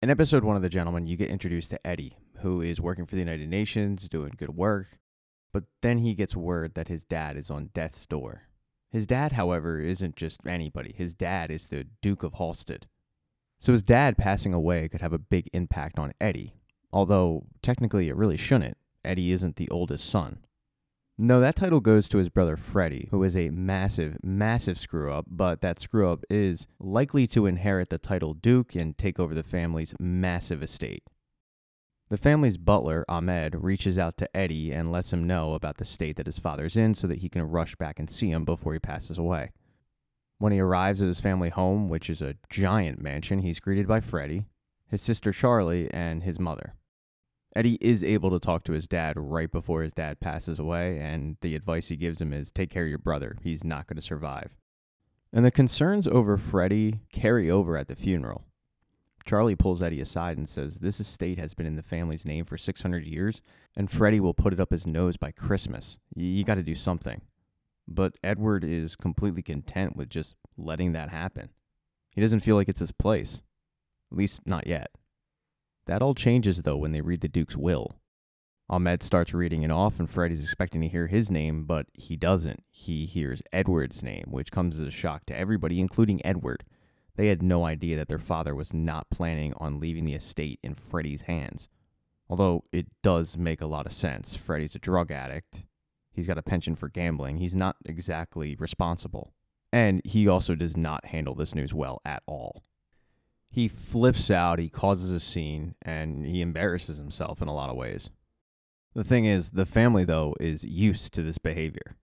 In episode 1 of The Gentleman, you get introduced to Eddie, who is working for the United Nations, doing good work, but then he gets word that his dad is on death's door. His dad, however, isn't just anybody. His dad is the Duke of Halstead. So his dad passing away could have a big impact on Eddie, although technically it really shouldn't. Eddie isn't the oldest son. No, that title goes to his brother Freddie, who is a massive, massive screw-up, but that screw-up is likely to inherit the title Duke and take over the family's massive estate. The family's butler, Ahmed, reaches out to Eddie and lets him know about the state that his father's in so that he can rush back and see him before he passes away. When he arrives at his family home, which is a giant mansion, he's greeted by Freddie, his sister Charlie, and his mother. Eddie is able to talk to his dad right before his dad passes away, and the advice he gives him is take care of your brother. He's not going to survive. And the concerns over Freddie carry over at the funeral. Charlie pulls Eddie aside and says this estate has been in the family's name for 600 years, and Freddie will put it up his nose by Christmas. You got to do something. But Edward is completely content with just letting that happen. He doesn't feel like it's his place. At least, not yet. That all changes, though, when they read the Duke's will. Ahmed starts reading it off, and Freddie's expecting to hear his name, but he doesn't. He hears Edward's name, which comes as a shock to everybody, including Edward. They had no idea that their father was not planning on leaving the estate in Freddie's hands. Although it does make a lot of sense. Freddie's a drug addict. He's got a penchant for gambling. He's not exactly responsible. And he also does not handle this news well at all. He flips out, he causes a scene, and he embarrasses himself in a lot of ways. The thing is, the family, though, is used to this behavior.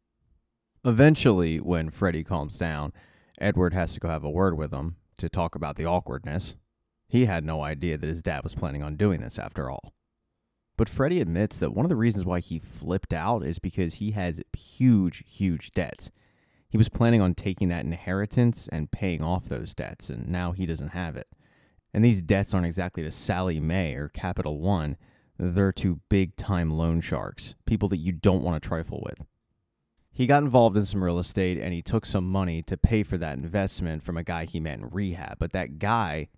Eventually, when Freddie calms down, Edward has to go have a word with him to talk about the awkwardness. He had no idea that his dad was planning on doing this after all. But Freddie admits that one of the reasons why he flipped out is because he has huge, huge debts. He was planning on taking that inheritance and paying off those debts, and now he doesn't have it. And these debts aren't exactly to Sally Mae or Capital One. They're to big-time loan sharks, people that you don't want to trifle with. He got involved in some real estate, and he took some money to pay for that investment from a guy he met in rehab. But that guy,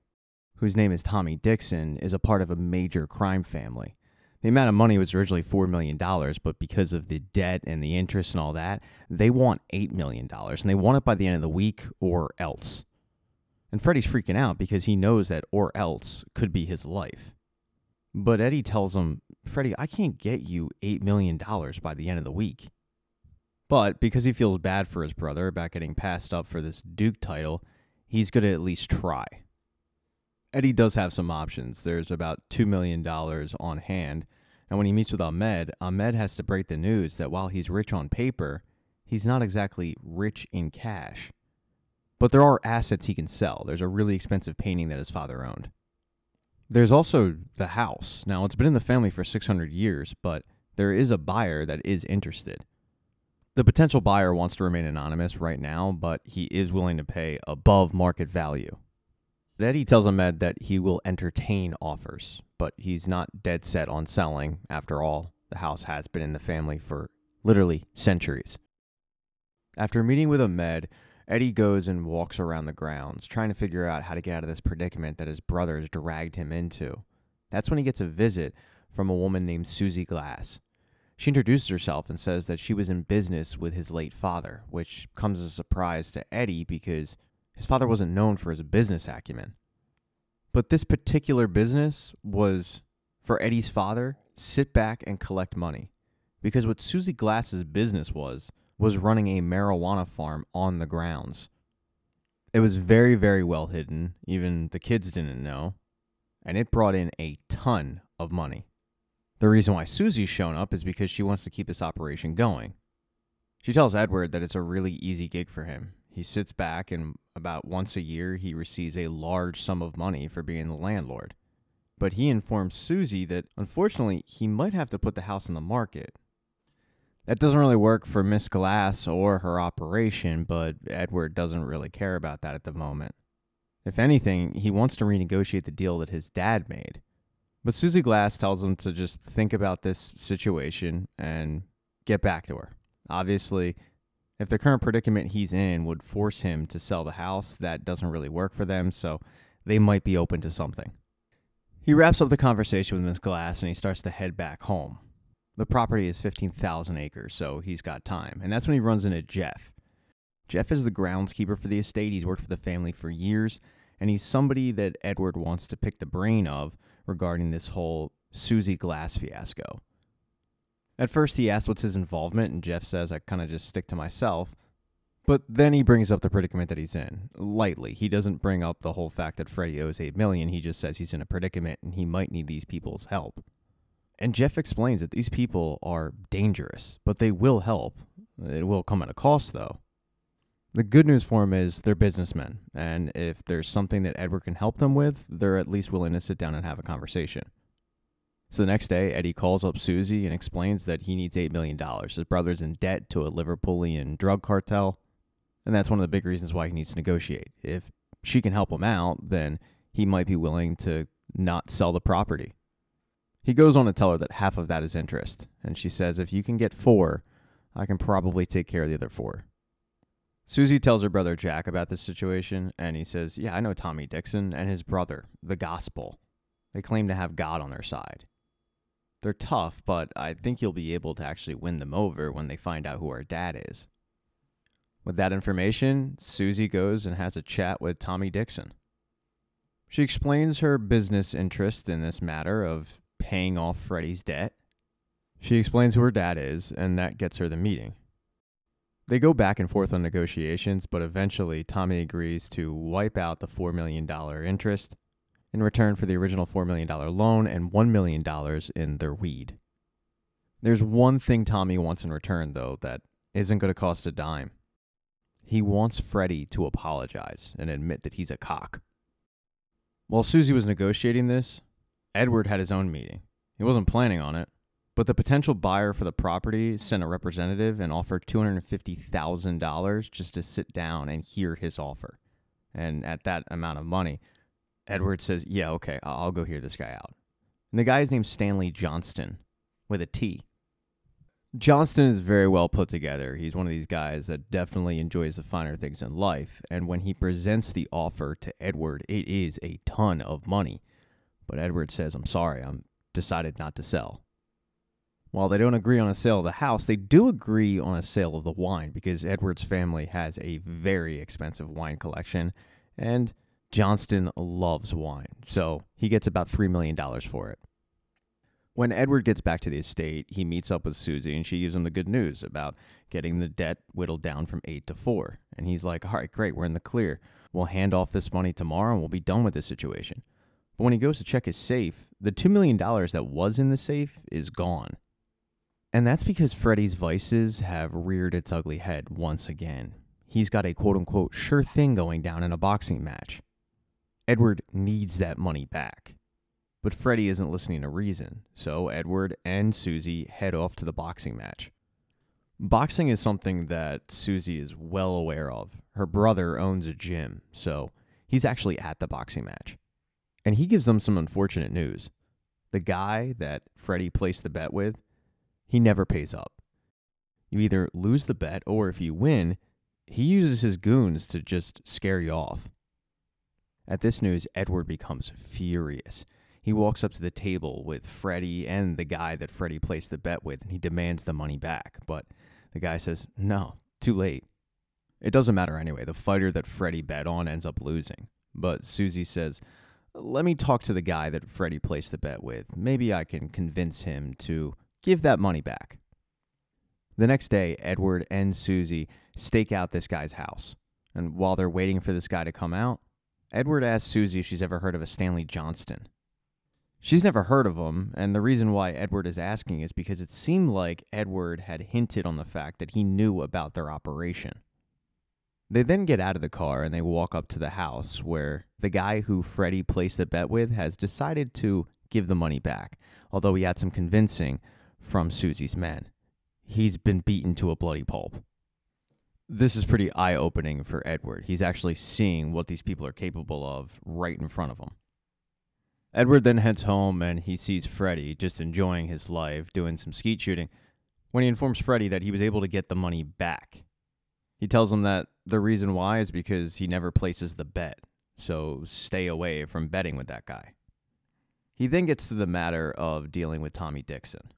whose name is Tommy Dixon, is a part of a major crime family. The amount of money was originally $4 million, but because of the debt and the interest and all that, they want $8 million, and they want it by the end of the week or else. And Freddie's freaking out because he knows that or else could be his life. But Eddie tells him, Freddie, I can't get you $8 million by the end of the week. But because he feels bad for his brother about getting passed up for this Duke title, he's going to at least try. Eddie does have some options. There's about $2 million on hand. And when he meets with Ahmed, Ahmed has to break the news that while he's rich on paper, he's not exactly rich in cash. But there are assets he can sell. There's a really expensive painting that his father owned. There's also the house. Now, it's been in the family for 600 years, but there is a buyer that is interested. The potential buyer wants to remain anonymous right now, but he is willing to pay above market value. Eddie tells Ahmed that he will entertain offers, but he's not dead set on selling. After all, the house has been in the family for literally centuries. After meeting with Ahmed, Eddie goes and walks around the grounds, trying to figure out how to get out of this predicament that his brothers dragged him into. That's when he gets a visit from a woman named Susie Glass. She introduces herself and says that she was in business with his late father, which comes as a surprise to Eddie because his father wasn't known for his business acumen. But this particular business was, for Eddie's father, sit back and collect money. Because what Susie Glass's business was running a marijuana farm on the grounds. It was very, very well hidden. Even the kids didn't know. And it brought in a ton of money. The reason why Susie's shown up is because she wants to keep this operation going. She tells Edward that it's a really easy gig for him. He sits back and about once a year he receives a large sum of money for being the landlord. But he informs Susie that unfortunately he might have to put the house on the market. That doesn't really work for Miss Glass or her operation, but Edward doesn't really care about that at the moment. If anything, he wants to renegotiate the deal that his dad made. But Susie Glass tells him to just think about this situation and get back to her. Obviously, if the current predicament he's in would force him to sell the house, that doesn't really work for them, so they might be open to something. He wraps up the conversation with Miss Glass and he starts to head back home. The property is 15,000 acres, so he's got time. And that's when he runs into Jeff. Jeff is the groundskeeper for the estate. He's worked for the family for years, and he's somebody that Edward wants to pick the brain of regarding this whole Susie Glass fiasco. At first, he asks what's his involvement, and Jeff says, I kind of just stick to myself. But then he brings up the predicament that he's in, lightly. He doesn't bring up the whole fact that Freddie owes $8 million. He just says he's in a predicament and he might need these people's help. And Jeff explains that these people are dangerous, but they will help. It will come at a cost, though. The good news for him is they're businessmen, and if there's something that Edward can help them with, they're at least willing to sit down and have a conversation. So the next day, Eddie calls up Susie and explains that he needs $8 million. His brother's in debt to a Liverpoolian drug cartel, and that's one of the big reasons why he needs to negotiate. If she can help him out, then he might be willing to not sell the property. He goes on to tell her that half of that is interest, and she says, if you can get 4, I can probably take care of the other 4. Susie tells her brother Jack about this situation, and he says, yeah, I know Tommy Dixon and his brother, the Gospel. They claim to have God on their side. They're tough, but I think you'll be able to actually win them over when they find out who our dad is. With that information, Susie goes and has a chat with Tommy Dixon. She explains her business interest in this matter of paying off Freddie's debt. She explains who her dad is, and that gets her the meeting. They go back and forth on negotiations, but eventually Tommy agrees to wipe out the $4 million interest in return for the original $4 million loan and $1 million in their weed. There's one thing Tommy wants in return, though, that isn't going to cost a dime. He wants Freddie to apologize and admit that he's a cock. While Susie was negotiating this, Edward had his own meeting. He wasn't planning on it, but the potential buyer for the property sent a representative and offered $250,000 just to sit down and hear his offer. And at that amount of money, Edward says, yeah, okay, I'll go hear this guy out. And the guy's named Stanley Johnston, with a T. Johnston is very well put together. He's one of these guys that definitely enjoys the finer things in life. And when he presents the offer to Edward, it is a ton of money. But Edward says, I'm sorry, I'm decided not to sell. While they don't agree on a sale of the house, they do agree on a sale of the wine because Edward's family has a very expensive wine collection, and Johnston loves wine, so he gets about $3 million for it. When Edward gets back to the estate, he meets up with Susie, and she gives him the good news about getting the debt whittled down from 8 to 4. And he's like, all right, great, we're in the clear. We'll hand off this money tomorrow, and we'll be done with this situation. But when he goes to check his safe, the $2 million that was in the safe is gone. And that's because Freddie's vices have reared its ugly head once again. He's got a quote-unquote sure thing going down in a boxing match. Edward needs that money back. But Freddie isn't listening to reason, so Edward and Susie head off to the boxing match. Boxing is something that Susie is well aware of. Her brother owns a gym, so he's actually at the boxing match. And he gives them some unfortunate news. The guy that Freddie placed the bet with, he never pays up. You either lose the bet, or if you win, he uses his goons to just scare you off. At this news, Edward becomes furious. He walks up to the table with Freddie and the guy that Freddie placed the bet with, and he demands the money back. But the guy says, no, too late. It doesn't matter anyway. The fighter that Freddie bet on ends up losing. But Susie says, let me talk to the guy that Freddie placed the bet with. Maybe I can convince him to give that money back. The next day, Edward and Susie stake out this guy's house. And while they're waiting for this guy to come out, Edward asks Susie if she's ever heard of a Stanley Johnston. She's never heard of him, and the reason why Edward is asking is because it seemed like Edward had hinted on the fact that he knew about their operation. They then get out of the car and they walk up to the house where the guy who Freddie placed the bet with has decided to give the money back, although he had some convincing from Susie's men. He's been beaten to a bloody pulp. This is pretty eye-opening for Edward. He's actually seeing what these people are capable of right in front of him. Edward then heads home and he sees Freddie just enjoying his life, doing some skeet shooting, when he informs Freddie that he was able to get the money back. He tells him that the reason why is because he never places the bet, so stay away from betting with that guy. He then gets to the matter of dealing with Tommy Dixon.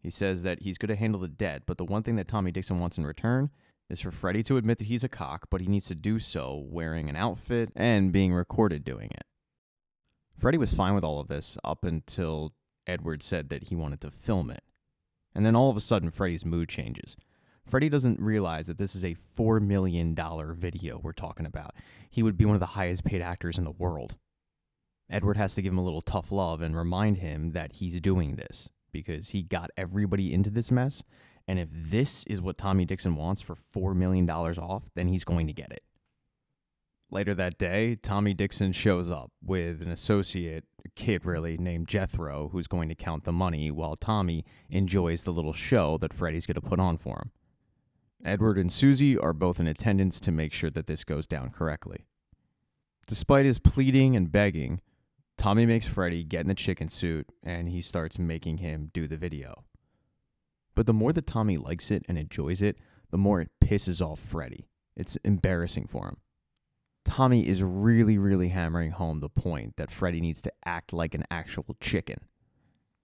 He says that he's going to handle the debt, but the one thing that Tommy Dixon wants in return is for Freddie to admit that he's a cock, but he needs to do so wearing an outfit and being recorded doing it. Freddie was fine with all of this up until Edward said that he wanted to film it. And then all of a sudden, Freddie's mood changes. Freddie doesn't realize that this is a $4 million video we're talking about. He would be one of the highest paid actors in the world. Edward has to give him a little tough love and remind him that he's doing this because he got everybody into this mess. And if this is what Tommy Dixon wants for $4 million off, then he's going to get it. Later that day, Tommy Dixon shows up with an associate, a kid really, named Jethro, who's going to count the money while Tommy enjoys the little show that Freddie's going to put on for him. Edward and Susie are both in attendance to make sure that this goes down correctly. Despite his pleading and begging, Tommy makes Freddie get in the chicken suit and he starts making him do the video. But the more that Tommy likes it and enjoys it, the more it pisses off Freddie. It's embarrassing for him. Tommy is really hammering home the point that Freddie needs to act like an actual chicken.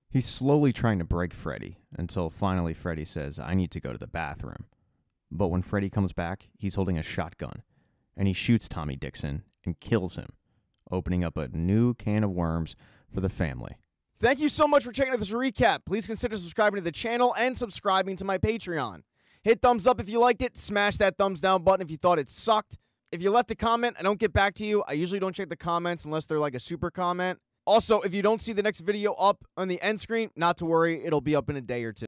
He's slowly trying to break Freddie until finally Freddie says, "I need to go to the bathroom." But when Freddie comes back, he's holding a shotgun, and he shoots Tommy Dixon and kills him, opening up a new can of worms for the family. Thank you so much for checking out this recap. Please consider subscribing to the channel and subscribing to my Patreon. Hit thumbs up if you liked it. Smash that thumbs down button if you thought it sucked. If you left a comment, I don't get back to you. I usually don't check the comments unless they're like a super comment. Also, if you don't see the next video up on the end screen, not to worry, it'll be up in a day or two.